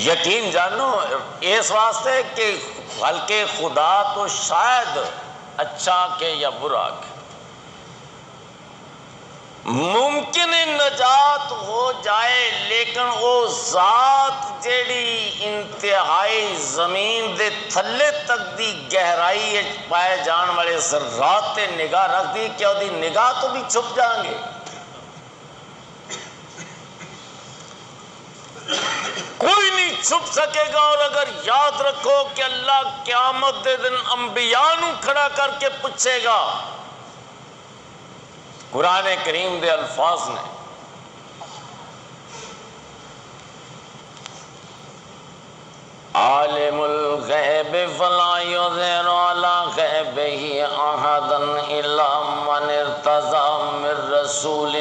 یقین جانو اس واسطے کہ بلکہ خدا تو شاید اچھا کہ یا برا کہ ممکن نجات ہو جائے، لیکن وہ ذات جیڑی انتہائی زمین دے تھلے تک دی گہرائی پائے جان والے ذرات تے نگاہ رکھ دی، کیا دی نگاہ تو بھی چھپ جائیں گے۔ کوئی نہیں چھپ سکے گا۔ اور اگر یاد رکھو کہ اللہ قیامت دے دن انبیاء نو کھڑا کر کے پوچھے گا، قرآن کریم دے الفاظ نے عالم الغیب فلا یظہر علی غیبہ احدا الا من ارتضی من رسول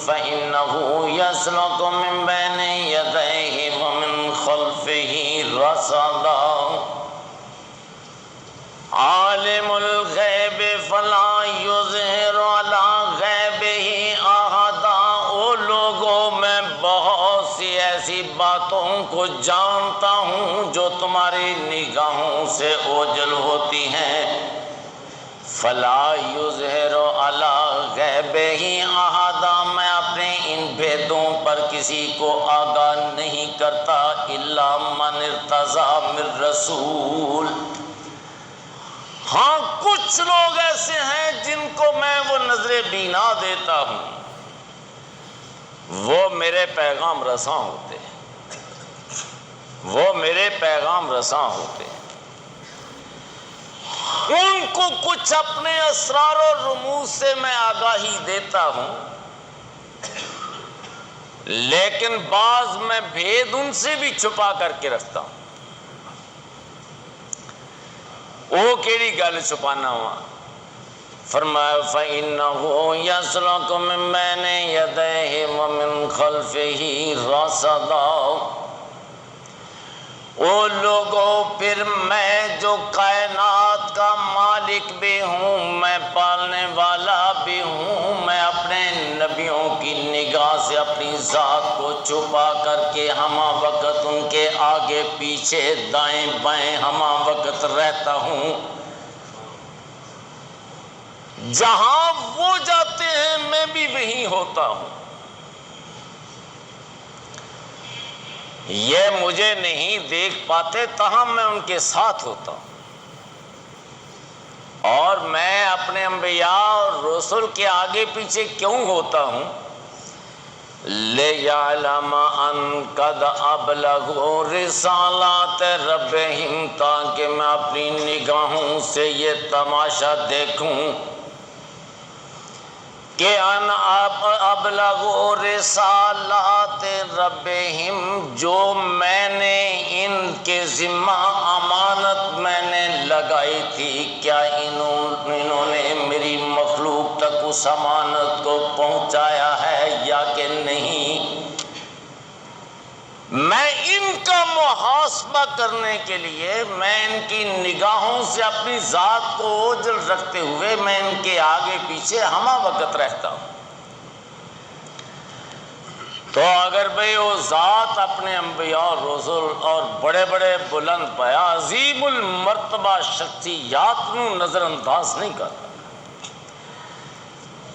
فإنہ یسلک من بین یدیہ ومن خلفہ رصدا۔ عالم الغیب فلا یظہر علی غیبہ احدا، او لوگوں میں بہت سی ایسی باتوں کو جانتا ہوں جو تمہاری نگاہوں سے اوجھل ہوتی ہیں۔ فلا یظہر علی غیبہ احدا، میں اپنے ان بھیدوں پر کسی کو آگاہ نہیں کرتا، الا من ارتضی من رسول۔ ہاں کچھ لوگ ایسے ہیں جن کو میں وہ نظر بینا دیتا ہوں، وہ میرے پیغام رساں ہوتے ہیں، وہ میرے پیغام رساں ہوتے ہیں۔ ان کو کچھ اپنے اسرار و رموز سے میں آگاہی دیتا ہوں، لیکن بعض میں بھید ان سے بھی چھپا کر کے رکھتا ہوں۔ وہ کیڑی گل چھپانا ہوا؟ فرمایا فَإِنَّهُ يَسْلُكُ مِن بَيْنِ يَدَيْهِ وَمِن خَلْفِهِ رَصَدًا، او لوگوں پھر میں جو کائنات کا مالک بھی ہوں، میں پالنے والا بھی ہوں، میں اپنے نبیوں کی نگاہ سے اپنی ذات کو چھپا کر کے ہمہ وقت ان کے آگے پیچھے دائیں بائیں ہمہ وقت رہتا ہوں۔ جہاں وہ جاتے ہیں میں بھی وہیں ہوتا ہوں۔ یہ مجھے نہیں دیکھ پاتے تاہم میں ان کے ساتھ ہوتا ہوں، اور میں اپنے انبیاء اور رسول کے آگے پیچھے کیوں ہوتا ہوں؟ لِيَعْلَمَ أَنْ قَدْ أَبْلَغُوا رِسَالَاتِ رَبِّهِمْ، تاکہ میں اپنی نگاہوں سے یہ تماشا دیکھوں کہ ان ابلغوا رسالات ربہم، جو میں نے ان کے ذمہ امانت میں نے لگائی تھی، کیا انہوں نے میری مخلوق تک اس امانت کو پہنچایا ہے یا کہ نہیں؟ میں ان کا محاسبہ کرنے کے لیے، میں ان کی نگاہوں سے اپنی ذات کو اوجھل رکھتے ہوئے میں ان کے آگے پیچھے ہمہ وقت رہتا ہوں۔ تو اگر بھئی وہ ذات اپنے انبیاء اور رسول اور بڑے بڑے بلند پایا عظیم المرتبہ شخصیات نو نظر انداز نہیں کرتا،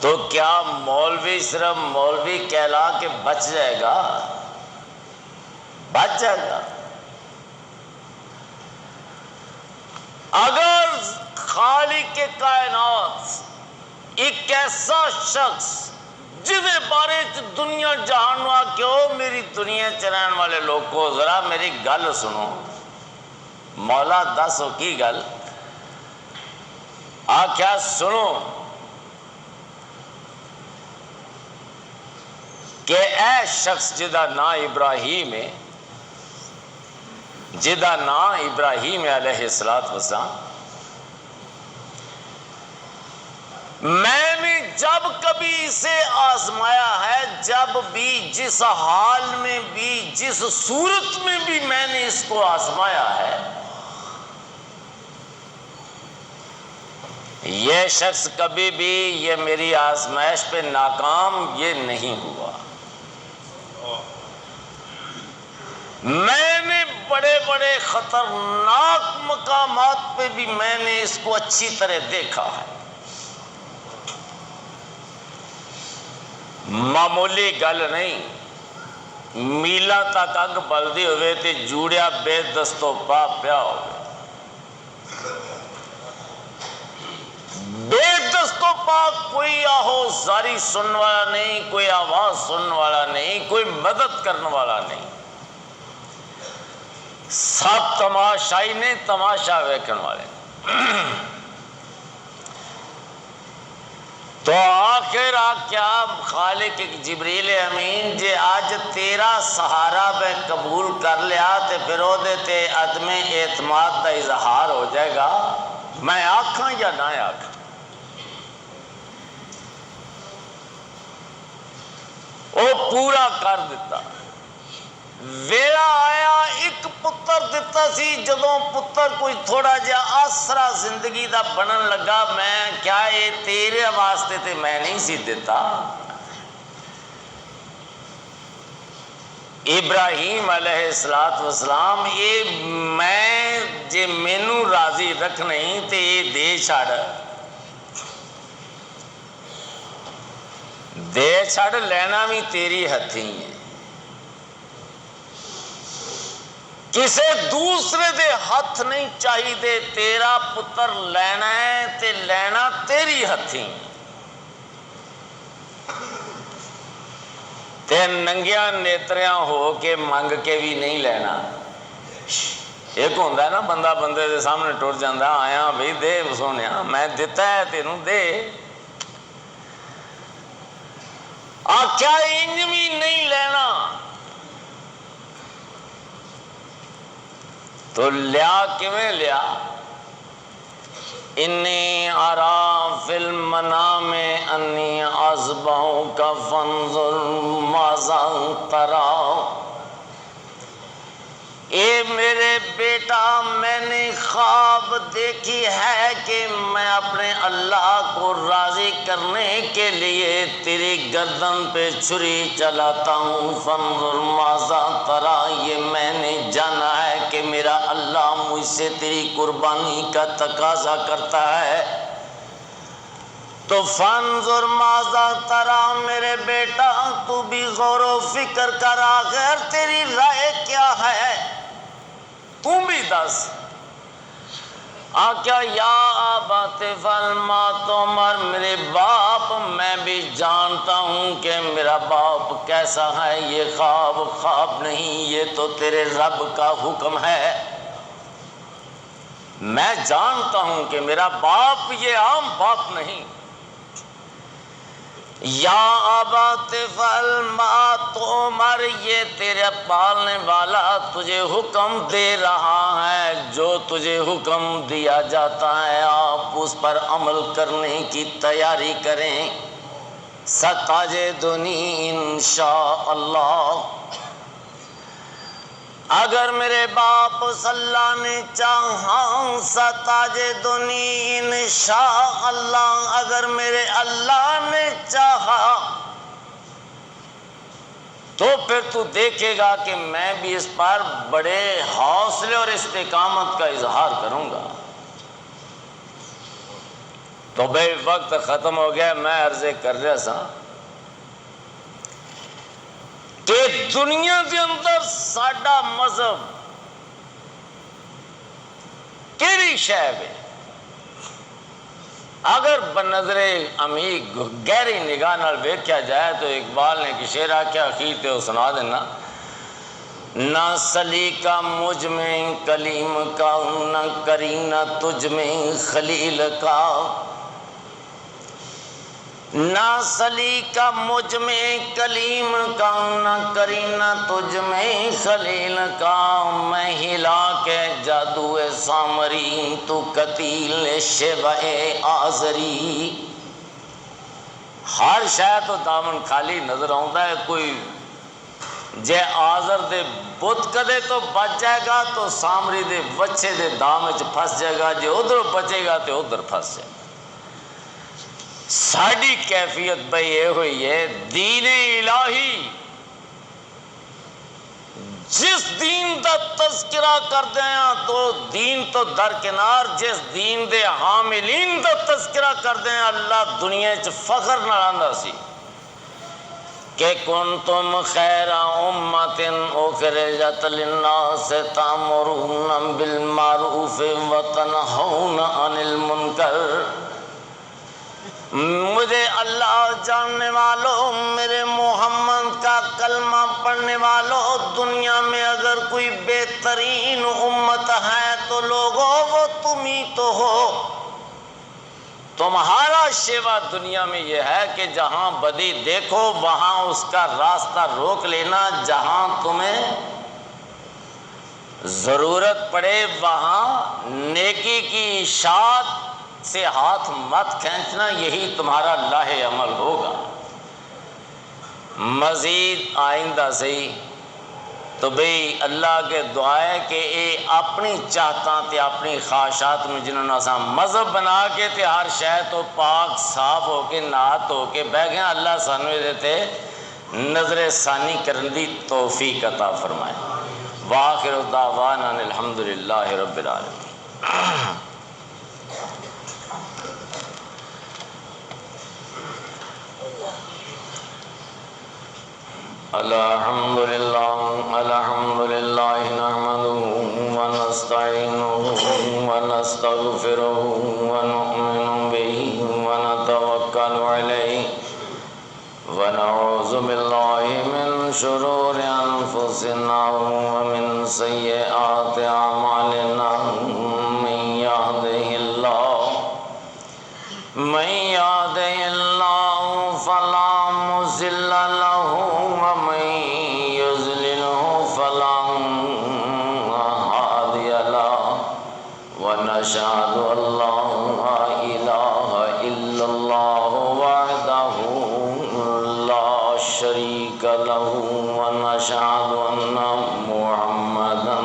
تو کیا مولوی صرف مولوی کہلا کے بچ جائے گا؟ بچ جائے گا۔ اگر خالق کائنات ایک ایسا شخص جدے بارے دنیا جہان وا کیوں میری دنیا چران والے لوگ کو ذرا میری گل سنو، مولا دسو کی گل؟ آکھیا سنو کہ اے شخص جدا نا ابراہیم ہے، جدا نا ابراہیم علیہ السلام، میں نے جب کبھی اسے آزمایا ہے، جب بھی جس حال میں بھی جس صورت میں بھی میں نے اس کو آزمایا ہے، یہ شخص کبھی بھی یہ میری آزمائش پہ ناکام یہ نہیں ہوا۔ میں نے بڑے بڑے خطرناک مقامات پہ بھی میں نے اس کو اچھی طرح دیکھا ہے۔ معمولی گل نہیں، میلا تک اگ بلدی ہوئے تے جوڑیا بے دستو پا پیا ہوئے، بے دستو پا، کوئی آہو زاری سنن والا نہیں، کوئی آواز سنن والا نہیں، کوئی مدد کرنے والا نہیں، سب تماشائی نے تماشا ویکھن والے۔ تو آخر کیا خالق جبریل امین جے آج تیرا سہارا میں قبول کر لیا تے پھر او دے تے عدم اعتماد دا اظہار ہو جائے گا؟ میں آکھاں یا نہ آکھاں؟ او پورا کر دیتا۔ ویلا آیا ایک پتر دیتا سی، جدوں پتر کوئی تھوڑا جا آسرا زندگی دا بنن لگا، میں کیا یہ تیرے واسطے تے میں نہیں سی دیتا؟ ابراہیم علیہ السلام یہ میں جے مینوں راضی رکھ نہیں تے یہ دے چھڑ، دے چھڑ، لینا بھی تیری ہتھیں ہے، کسے دوسرے دے ہاتھ نہیں چاہی دے، تیرا پتر لینا ہے تے لینا تیری ہتھیں، تے ننگیاں نیتریاں ہو کے منگ کے بھی نہیں لینا۔ ایک ہوندہ ہے نا بندہ بندے دے سامنے ٹوٹ جاندہ، آیا بھئی دے سونیا میں دیتا ہے تینوں دے، کیا انج بھی نہیں لینا؟ تو لیا کیویں لیا؟ انی ارا فی المنام انی اذبحک فانظر ماذا تری، اے میرے بیٹا میں نے خواب دیکھی ہے کہ میں اپنے اللہ کو راضی کرنے کے لیے تیری گردن پہ چھری چلاتا ہوں، فانظر ماذا تری، یہ میں نے جانا ہے کہ میرا اللہ مجھ سے تیری قربانی کا تقاضا کرتا ہے، تو فانظر ماذا تری، میرے بیٹا تو بھی غور و فکر کر، آخر تیری رائے کیا ہے، تم بھی دس۔ کیا یا ابت افعل ما تؤمر، میرے باپ میں بھی جانتا ہوں کہ میرا باپ کیسا ہے، یہ خواب نہیں، یہ تو تیرے رب کا حکم ہے، میں جانتا ہوں کہ میرا باپ یہ عام باپ نہیں۔ یا ابت افعل ما تؤمر، یہ تیرے پالنے والا تجھے حکم دے رہا ہے، جو تجھے حکم دیا جاتا ہے آپ اس پر عمل کرنے کی تیاری کریں، ستجدنی انشاءاللہ، اگر میرے باپ صلی اللہ نے چاہا، ستجدنی انشاءاللہ، اگر میرے اللہ نے چاہا تو پھر تو دیکھے گا کہ میں بھی اس پر بڑے حوصلے اور استقامت کا اظہار کروں گا۔ تو بھائی وقت ختم ہو گیا، میں عرض کر رہا سا کہ دنیا کے اندر ساڈا مذہب کیڑی شے ہے، اگر بنظر عمیق گہری نگاہ نال ویکھیا جائے تو اقبال نے کہ شعر آکھیا، اخیر تے وہ سنا دینا، نہ سلیقہ مجھ میں کلیم کا، نہ کرینہ تجھ میں خلیل کا، نہ سلیقہ مجھ میں کلیم کا، نہ کرینہ تجھ میں خلیل کا، میں ہلا کے جادو سامری، تو قتیل شبہ آزری، ہر شاید تو دامن خالی نظر آتا ہے، کوئی جے آزر دے بت کدے تو بچ جائے گا تو سامری دے بچے دے دام وچ پھس جائے گا، جے ادھر بچے گا تو ادھر پھس جائے گا۔ ساڑی کیفیت بھئی یہ ہوئی ہے، دین الہی جس دین دا تذکرہ کر دیاں تو دین تو درکنار، جس دین دے حاملین دا تذکرہ کر دیاں اللہ دنیا چ فخر نہ آندا سی کہ کنتم خیر امت اخرجت للناس تأمرون بالمعروف وتنہون عن المنکر۔ مجھے اللہ جاننے والوں، میرے محمد کا کلمہ پڑھنے والوں، دنیا میں اگر کوئی بہترین امت ہے تو لوگوں وہ تم ہی تو ہو۔ تمہارا شیوا دنیا میں یہ ہے کہ جہاں بدی دیکھو وہاں اس کا راستہ روک لینا، جہاں تمہیں ضرورت پڑے وہاں نیکی کی اشاعت سے ہاتھ مت کھینچنا، یہی تمہارا لاہ عمل ہوگا۔ مزید آئندہ سے تو بھئی اللہ کے دعائے کہ اے اپنی چاہتاں تے اپنی خواہشات میں جنہوں نے اساں مذہب بنا کے تے ہر شے تو پاک صاف ہو کے نہات ہو کے بہ گئے، اللہ سانو دیتے نظر ثانی کرن دی توفیق عطا فرمائے۔ وآخر دعوانا الحمدللہ رب العالمین۔ الحمدللہ نحمده ونستعینه ونستغفره ونؤمن به ونتوکل علیہ ونعوذ باللہ من شرور انفسنا ومن سیئات اعمالنا، من یهده اللہ فلا مضل له ومن یضلله فلا هادی له، ونشهد ان لا الہ الا اللہ وحدہ لا شریک له، ونشهد ان محمدا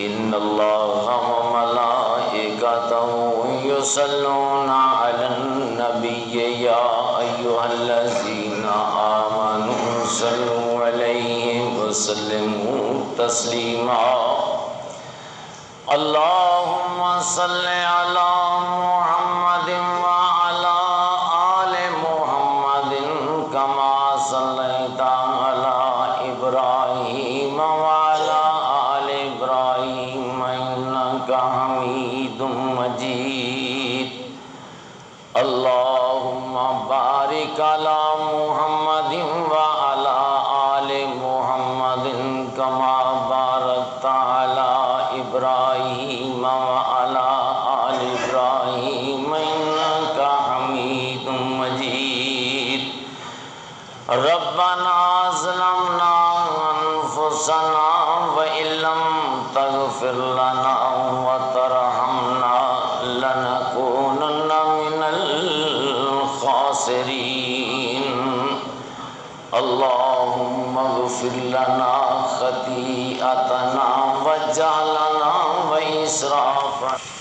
إن الله وملائكته يصلون على النبي يا أيها الذين آمنوا صلوا عليه وسلموا تسليما اللهم صل على محمد وعلى آل محمد كما صليت على إبراهيم وعلى آل إبراهيم إنك حميد مجيد اللهم بارك على محمد وعلى آل محمد كما باركت على إبراهيم وعلى آل إبراهيم إنك حميد مجيد ربنا ظلمنا أنفسنا وإن لم تغفر لنا وترحمنا لنكونن من الخاسرين اللهم اغفر لنا خطيئتنا وجعلنا وإسرافنا